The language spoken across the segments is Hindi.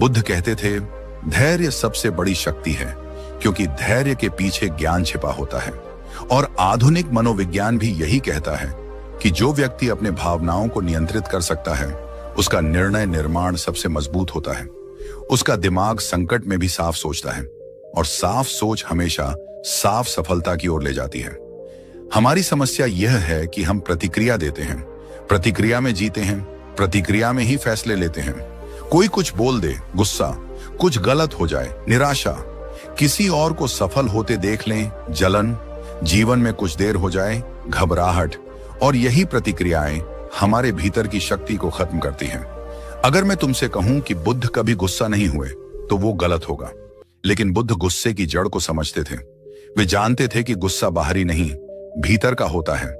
बुद्ध कहते थे, धैर्य सबसे बड़ी शक्ति है, क्योंकि धैर्य के पीछे ज्ञान छिपा होता है। और आधुनिक मनोविज्ञान भी यही कहता है कि जो व्यक्ति अपने भावनाओं को नियंत्रित कर सकता है, उसका निर्णय निर्माण सबसे मजबूत होता है। उसका दिमाग संकट में भी साफ सोचता है, और साफ सोच हमेशा साफ सफलता की ओर ले जाती है। हमारी समस्या यह है कि हम प्रतिक्रिया देते हैं, प्रतिक्रिया में जीते हैं, प्रतिक्रिया में ही फैसले लेते हैं। कोई कुछ बोल दे, गुस्सा, कुछ गलत हो जाए, निराशा, किसी और को सफल होते देख लें, जलन, जीवन में कुछ देर हो जाए, घबराहट, और यही प्रतिक्रियाएं हमारे भीतर की शक्ति को खत्म करती हैं। अगर मैं तुमसे कहूं कि बुद्ध कभी गुस्सा नहीं हुए, तो वो गलत होगा। लेकिन बुद्ध गुस्से की जड़ को समझते थे। वे जानते थे कि गुस्सा बाहरी नहीं, भीतर का होता है,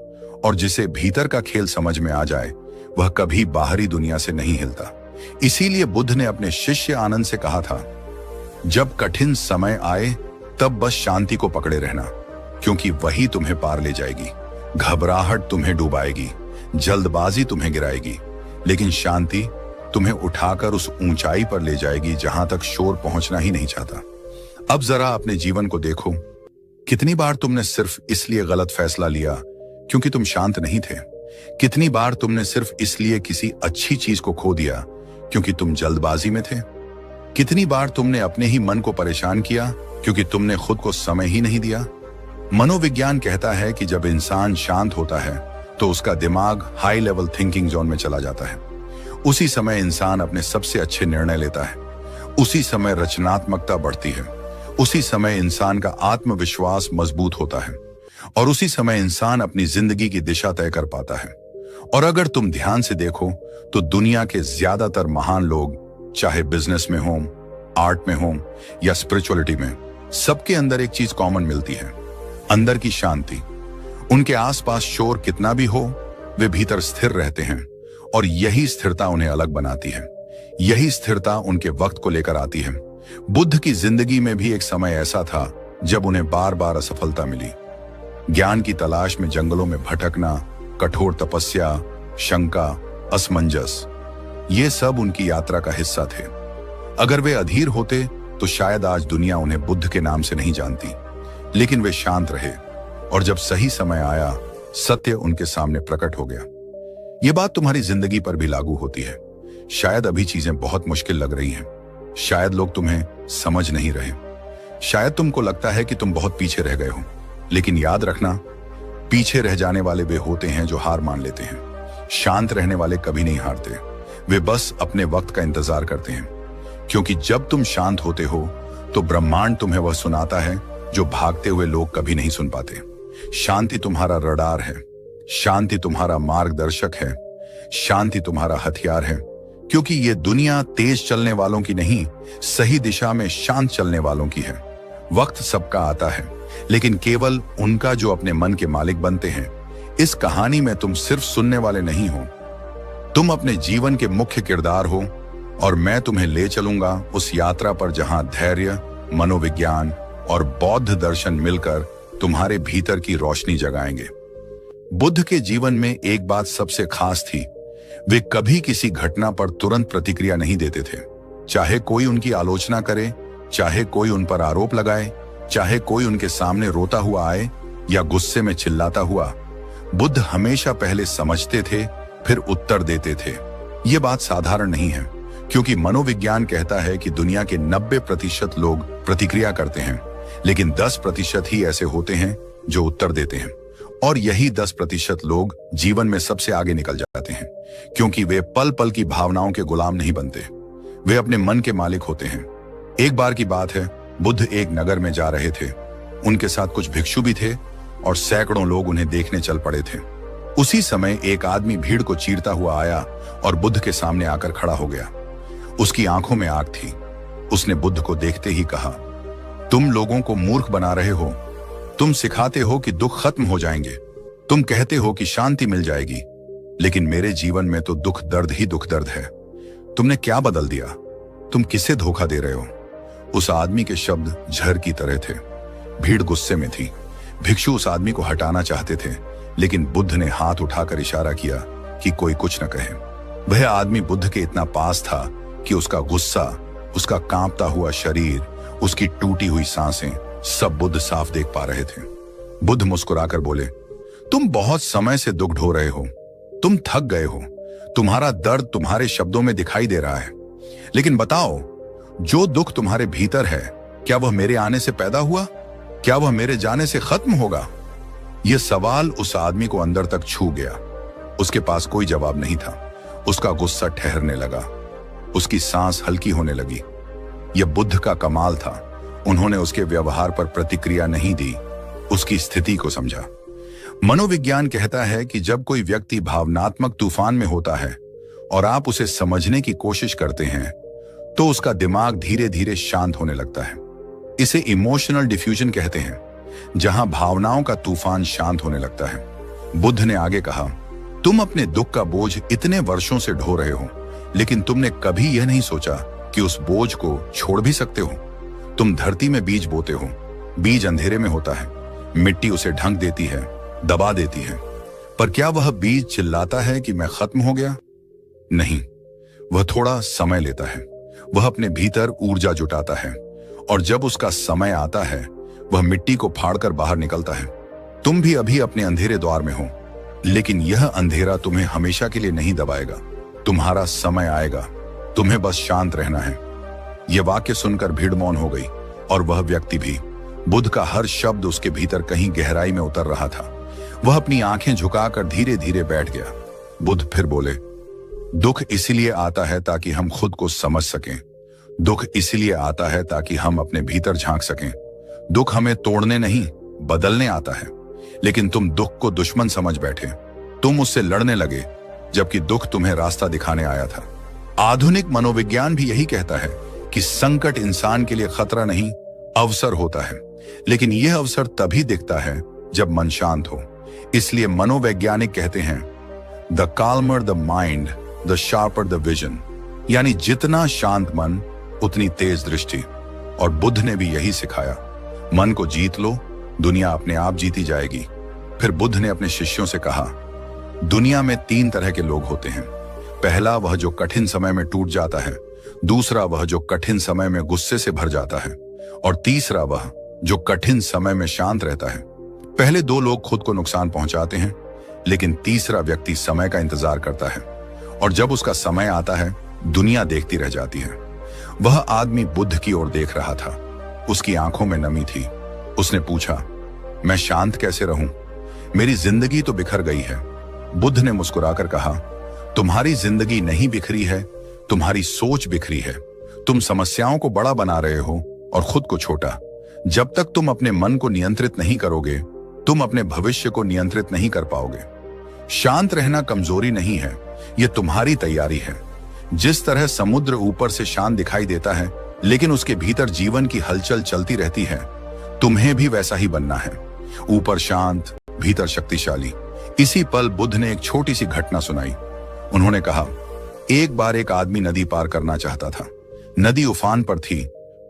और जिसे भीतर का खेल समझ में आ जाए, वह कभी बाहरी दुनिया से नहीं हिलता। इसीलिए बुद्ध ने अपने शिष्य आनंद से कहा था, जब कठिन समय आए तब बस शांति को पकड़े रहना, क्योंकि वही तुम्हें पार ले जाएगी। घबराहट तुम्हें डुबाएगी, जल्दबाजी तुम्हें गिराएगी, लेकिन शांति तुम्हें उठाकर उस ऊंचाई पर ले जाएगी जहां तक शोर पहुंचना ही नहीं चाहता। अब जरा अपने जीवन को देखो, कितनी बार तुमने सिर्फ इसलिए गलत फैसला लिया क्योंकि तुम शांत नहीं थे? कितनी बार तुमने सिर्फ इसलिए किसी अच्छी चीज को खो दिया क्योंकि तुम जल्दबाजी में थे? कितनी बार तुमने अपने ही मन को परेशान किया क्योंकि तुमने खुद को समय ही नहीं दिया? मनोविज्ञान कहता है कि जब इंसान शांत होता है तो उसका दिमाग हाई लेवल थिंकिंग जोन में चला जाता है। उसी समय इंसान अपने सबसे अच्छे निर्णय लेता है, उसी समय रचनात्मकता बढ़ती है, उसी समय इंसान का आत्मविश्वास मजबूत होता है, और उसी समय इंसान अपनी जिंदगी की दिशा तय कर पाता है। और अगर तुम ध्यान से देखो तो दुनिया के ज्यादातर महान लोग, चाहे बिजनेस में हो, आर्ट में हो या स्पिरिचुअलिटी में, सबके अंदर एक चीज कॉमन मिलती है, अंदर की शांति। उनके आसपास शोर कितना भी हो, वे भीतर स्थिर रहते हैं, और यही स्थिरता उन्हें अलग बनाती है। यही स्थिरता उनके वक्त को लेकर आती है। बुद्ध की जिंदगी में भी एक समय ऐसा था जब उन्हें बार बार असफलता मिली। ज्ञान की तलाश में जंगलों में भटकना, कठोर तपस्या, शंका, असमंजस, ये सब उनकी यात्रा का हिस्सा थे। अगर वे अधीर होते तो शायद आज दुनिया उन्हें बुद्ध के नाम से नहीं जानती, लेकिन वे शांत रहे, और जब सही समय आया, सत्य उनके सामने प्रकट हो गया। ये बात तुम्हारी जिंदगी पर भी लागू होती है। शायद अभी चीजें बहुत मुश्किल लग रही हैं, शायद लोग तुम्हें समझ नहीं रहे, शायद तुमको लगता है कि तुम बहुत पीछे रह गए हो, लेकिन याद रखना, पीछे रह जाने वाले वे होते हैं जो हार मान लेते हैं। शांत रहने वाले कभी नहीं हारते, वे बस अपने वक्त का इंतजार करते हैं, क्योंकि जब तुम शांत होते हो तो ब्रह्मांड तुम्हें वह सुनाता है जो भागते हुए लोग कभी नहीं सुन पाते। शांति तुम्हारा रडार है, शांति तुम्हारा मार्गदर्शक है, शांति तुम्हारा हथियार है, क्योंकि ये दुनिया तेज चलने वालों की नहीं, सही दिशा में शांत चलने वालों की है। वक्त सबका आता है, लेकिन केवल उनका जो अपने मन के मालिक बनते हैं। इस कहानी में तुम सिर्फ सुनने वाले नहीं हो, तुम अपने जीवन के मुख्य किरदार हो, और मैं तुम्हें ले चलूंगा उस यात्रा पर जहां धैर्य, मनोविज्ञान और बौद्ध दर्शन मिलकर तुम्हारे भीतर की रोशनी जगाएंगे। बुद्ध के जीवन में एक बात सबसे खास थी, वे कभी किसी घटना पर तुरंत प्रतिक्रिया नहीं देते थे। चाहे कोई उनकी आलोचना करे, चाहे कोई उन पर आरोप लगाए, चाहे कोई उनके सामने रोता हुआ आए या गुस्से में चिल्लाता हुआ, बुद्ध हमेशा पहले समझते थे, फिर उत्तर देते थे। ये बात साधारण नहीं है, क्योंकि मनोविज्ञान कहता है कि दुनिया के 90% लोग प्रतिक्रिया करते हैं, लेकिन 10% ही ऐसे होते हैं जो उत्तर देते हैं। और यही 10% लोग जीवन में सबसे आगे निकल जाते हैं, क्योंकि वे पल पल की भावनाओं के गुलाम नहीं बनते, वे अपने मन के मालिक होते हैं। एक बार की बात है, बुद्ध एक नगर में जा रहे थे। उनके साथ कुछ भिक्षु भी थे और सैकड़ों लोग उन्हें देखने चल पड़े थे। उसी समय एक आदमी भीड़ को चीरता हुआ आया और बुद्ध के सामने आकर खड़ा हो गया। उसकी आंखों में आग थी। उसने बुद्ध को देखते ही कहा, तुम लोगों को मूर्ख बना रहे हो, तुम सिखाते हो कि दुख खत्म हो जाएंगे, तुम कहते हो कि शांति मिल जाएगी, लेकिन मेरे जीवन में तो दुख दर्द ही दुख दर्द है। तुमने क्या बदल दिया? तुम किसे धोखा दे रहे हो? उस आदमी के शब्द झर की तरह थे। भीड़ गुस्से में थी। भिक्षु उस आदमी को हटाना चाहते थे, लेकिन बुद्ध ने हाथ उठाकर इशारा किया कि कोई कुछ न कहे। वह आदमी बुद्ध के इतना पास था कि उसका गुस्सा, उसका कांपता हुआ शरीर, उसकी टूटी हुई सांसें, सब बुद्ध साफ देख पा रहे थे। बुद्ध मुस्कुराकर बोले, तुम बहुत समय से दुख ढो रहे हो, तुम थक गए हो, तुम्हारा दर्द तुम्हारे शब्दों में दिखाई दे रहा है। लेकिन बताओ, जो दुख तुम्हारे भीतर है, क्या वह मेरे आने से पैदा हुआ? क्या वह मेरे जाने से खत्म होगा? यह सवाल उस आदमी को अंदर तक छू गया। उसके पास कोई जवाब नहीं था। उसका गुस्सा ठहरने लगा, उसकी सांस हल्की होने लगी। यह बुद्ध का कमाल था। उन्होंने उसके व्यवहार पर प्रतिक्रिया नहीं दी, उसकी स्थिति को समझा। मनोविज्ञान कहता है कि जब कोई व्यक्ति भावनात्मक तूफान में होता है और आप उसे समझने की कोशिश करते हैं, तो उसका दिमाग धीरे धीरे शांत होने लगता है। इसे इमोशनल डिफ्यूजन कहते हैं, जहां भावनाओं का तूफान शांत होने लगता है। बुद्ध ने आगे कहा, तुम अपने दुख का बोझ इतने वर्षों से ढो रहे हो, लेकिन तुमने कभी यह नहीं सोचा कि उस बोझ को छोड़ भी सकते हो। तुम धरती में बीज बोते हो, बीज अंधेरे में होता है, मिट्टी उसे ढंक देती है, दबा देती है, पर क्या वह बीज चिल्लाता है कि मैं खत्म हो गया? नहीं, वह थोड़ा समय लेता है। वह अपने भीतर ऊर्जा जुटाता है, और जब उसका समय आता है, वह मिट्टी को फाड़कर बाहर निकलता है। तुम भी अभी अपने अंधेरे द्वार में हो, लेकिन यह अंधेरा तुम्हें हमेशा के लिए नहीं दबाएगा। तुम्हारा समय आएगा, तुम्हें बस शांत रहना है। यह वाक्य सुनकर भीड़ मौन हो गई, और वह व्यक्ति भी। बुद्ध का हर शब्द उसके भीतर कहीं गहराई में उतर रहा था। वह अपनी आंखें झुकाकर धीरे धीरे बैठ गया। बुद्ध फिर बोले, दुख इसीलिए आता है ताकि हम खुद को समझ सकें। दुख इसीलिए आता है ताकि हम अपने भीतर झांक सकें। दुख हमें तोड़ने नहीं, बदलने आता है। लेकिन तुम दुख को दुश्मन समझ बैठे, तुम उससे लड़ने लगे, जबकि दुख तुम्हें रास्ता दिखाने आया था। आधुनिक मनोविज्ञान भी यही कहता है कि संकट इंसान के लिए खतरा नहीं, अवसर होता है। लेकिन यह अवसर तभी दिखता है जब मन शांत हो। इसलिए मनोवैज्ञानिक कहते हैं, the calmer the mind the sharper the vision, यानी जितना शांत मन उतनी तेज दृष्टि। और बुद्ध ने भी यही सिखाया, मन को जीत लो, दुनिया अपने आप जीती जाएगी। फिर बुद्ध ने अपने शिष्यों से कहा, दुनिया में 3 तरह के लोग होते हैं। पहला वह जो कठिन समय में टूट जाता है, दूसरा वह जो कठिन समय में गुस्से से भर जाता है, और तीसरा वह जो कठिन समय में शांत रहता है। पहले 2 लोग खुद को नुकसान पहुंचाते हैं, लेकिन तीसरा व्यक्ति समय का इंतजार करता है, और जब उसका समय आता है, दुनिया देखती रह जाती है। वह आदमी बुद्ध की ओर देख रहा था। उसकी आंखों में नमी थी। उसने पूछा, मैं शांत कैसे रहूं? मेरी जिंदगी तो बिखर गई है। बुद्ध ने मुस्कुराकर कहा, तुम्हारी जिंदगी नहीं बिखरी है, तुम्हारी सोच बिखरी है। तुम समस्याओं को बड़ा बना रहे हो और खुद को छोटा। जब तक तुम अपने मन को नियंत्रित नहीं करोगे, तुम अपने भविष्य को नियंत्रित नहीं कर पाओगे। शांत रहना कमजोरी नहीं है, यह तुम्हारी तैयारी है। जिस तरह समुद्र ऊपर से शांत दिखाई देता है, लेकिन उसके भीतर जीवन की हलचल चलती रहती है, तुम्हें भी वैसा ही बनना है। ऊपर शांत, भीतर शक्तिशाली। इसी पल बुद्ध ने एक छोटी सी घटना सुनाई। उन्होंने कहा, एक बार एक आदमी नदी पार करना चाहता था। नदी उफान पर थी,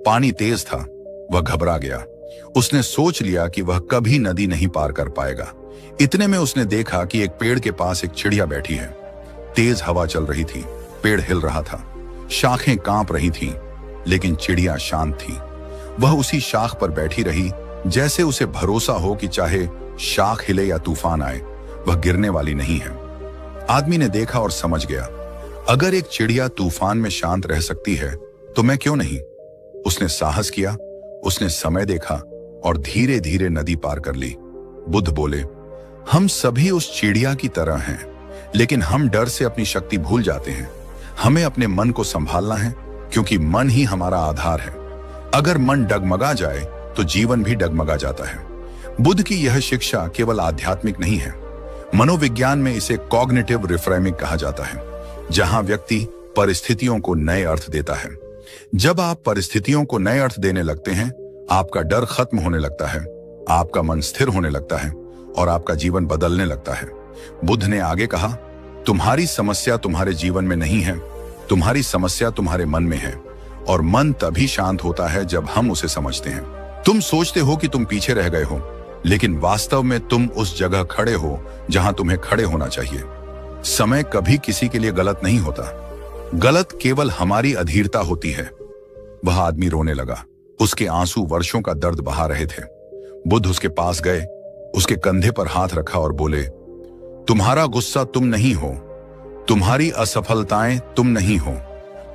पानी तेज था। वह घबरा गया। उसने सोच लिया कि वह कभी नदी नहीं पार कर पाएगा। इतने में उसने देखा कि एक पेड़ के पास एक चिड़िया बैठी है। तेज हवा चल रही थी, पेड़ हिल रहा था, शाखें कांप रही थीं, लेकिन चिड़िया शांत थी। वह उसी शाख पर बैठी रही, जैसे उसे भरोसा हो कि चाहे शाख हिले या तूफान आए, वह गिरने वाली नहीं है। आदमी ने देखा और समझ गया, अगर एक चिड़िया तूफान में शांत रह सकती है, तो मैं क्यों नहीं? उसने साहस किया, उसने समय देखा और धीरे धीरे नदी पार कर ली। बुद्ध बोले, हम सभी उस चिड़िया की तरह हैं, लेकिन हम डर से अपनी शक्ति भूल जाते हैं। हमें अपने मन को संभालना है, क्योंकि मन ही हमारा आधार है। अगर मन डगमगा जाए तो जीवन भी डगमगा जाता है। बुद्ध की यह शिक्षा केवल आध्यात्मिक नहीं है। मनोविज्ञान में इसे कॉग्निटिव रिफ्रेमिंग कहा जाता है, जहां व्यक्ति परिस्थितियों को नए अर्थ देता है। जब आप परिस्थितियों को नए अर्थ देने लगते हैं, आपका डर खत्म होने लगता है, आपका मन स्थिर होने लगता है और आपका जीवन बदलने लगता है। बुद्ध ने आगे कहा, तुम्हारी समस्या तुम्हारे जीवन में नहीं है, तुम्हारी समस्या तुम्हारे मन में है, और मन तभी शांत होता है जब हम उसे समझते हैं। तुम सोचते हो कि तुम पीछे रह गए हो, लेकिन वास्तव में तुम उस जगह खड़े हो जहां तुम्हें खड़े होना चाहिए। समय कभी किसी के लिए गलत नहीं होता। गलत केवल हमारी अधीरता होती है। वह आदमी रोने लगा। उसके आंसू वर्षों का दर्द बहा रहे थे। बुद्ध उसके पास गए, उसके कंधे पर हाथ रखा और बोले, तुम्हारा गुस्सा तुम नहीं हो, तुम्हारी असफलताएं तुम नहीं हो,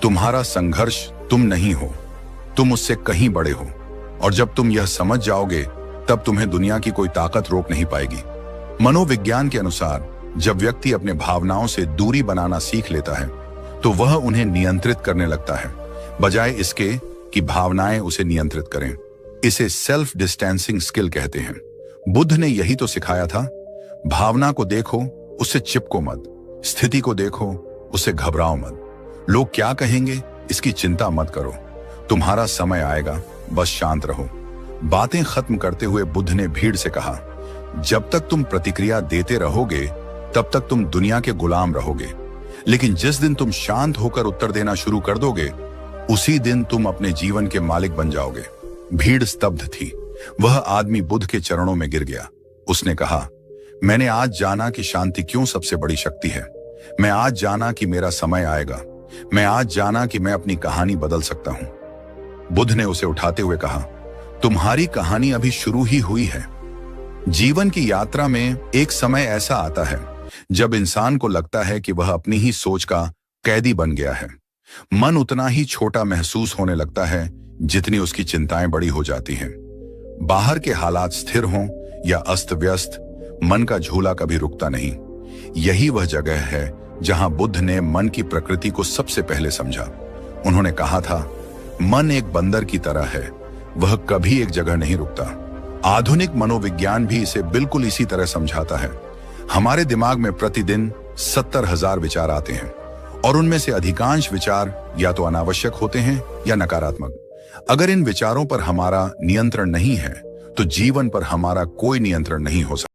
तुम्हारा संघर्ष तुम नहीं हो, तुम उससे कहीं बड़े हो। और जब तुम यह समझ जाओगे तब तुम्हें दुनिया की कोई ताकत रोक नहीं पाएगी। मनोविज्ञान के अनुसार जब व्यक्ति अपने भावनाओं से दूरी बनाना सीख लेता है तो वह उन्हें नियंत्रित करने लगता है, बजाय इसके कि भावनाएं उसे नियंत्रित करें। इसे सेल्फ डिस्टेंसिंग स्किल कहते हैं। बुद्ध ने यही तो सिखाया था। भावना को देखो, उससे चिपको मत। स्थिति को देखो, उससे घबराओ मत। लोग क्या कहेंगे इसकी चिंता मत करो, तुम्हारा समय आएगा, बस शांत रहो। बातें खत्म करते हुए बुद्ध ने भीड़ से कहा, जब तक तुम प्रतिक्रिया देते रहोगे तब तक तुम दुनिया के गुलाम रहोगे, लेकिन जिस दिन तुम शांत होकर उत्तर देना शुरू कर दोगे उसी दिन तुम अपने जीवन के मालिक बन जाओगे। भीड़ स्तब्ध थी। वह आदमी बुद्ध के चरणों में गिर गया। उसने कहा, मैंने आज जाना कि शांति क्यों सबसे बड़ी शक्ति है। मैं आज जाना कि मेरा समय आएगा। मैं आज जाना कि मैं अपनी कहानी बदल सकता हूं। बुद्ध ने उसे उठाते हुए कहा, तुम्हारी कहानी अभी शुरू ही हुई है। जीवन की यात्रा में एक समय ऐसा आता है जब इंसान को लगता है कि वह अपनी ही सोच का कैदी बन गया है। मन उतना ही छोटा महसूस होने लगता है जितनी उसकी चिंताएं बड़ी हो जाती हैं। बाहर के हालात स्थिर हों या अस्त व्यस्त, मन का झूला कभी रुकता नहीं। यही वह जगह है जहां बुद्ध ने मन की प्रकृति को सबसे पहले समझा। उन्होंने कहा था, मन एक बंदर की तरह है, वह कभी एक जगह नहीं रुकता। आधुनिक मनोविज्ञान भी इसे बिल्कुल इसी तरह समझाता है। हमारे दिमाग में प्रतिदिन 70,000 विचार आते हैं और उनमें से अधिकांश विचार या तो अनावश्यक होते हैं या नकारात्मक। अगर इन विचारों पर हमारा नियंत्रण नहीं है तो जीवन पर हमारा कोई नियंत्रण नहीं हो सकता।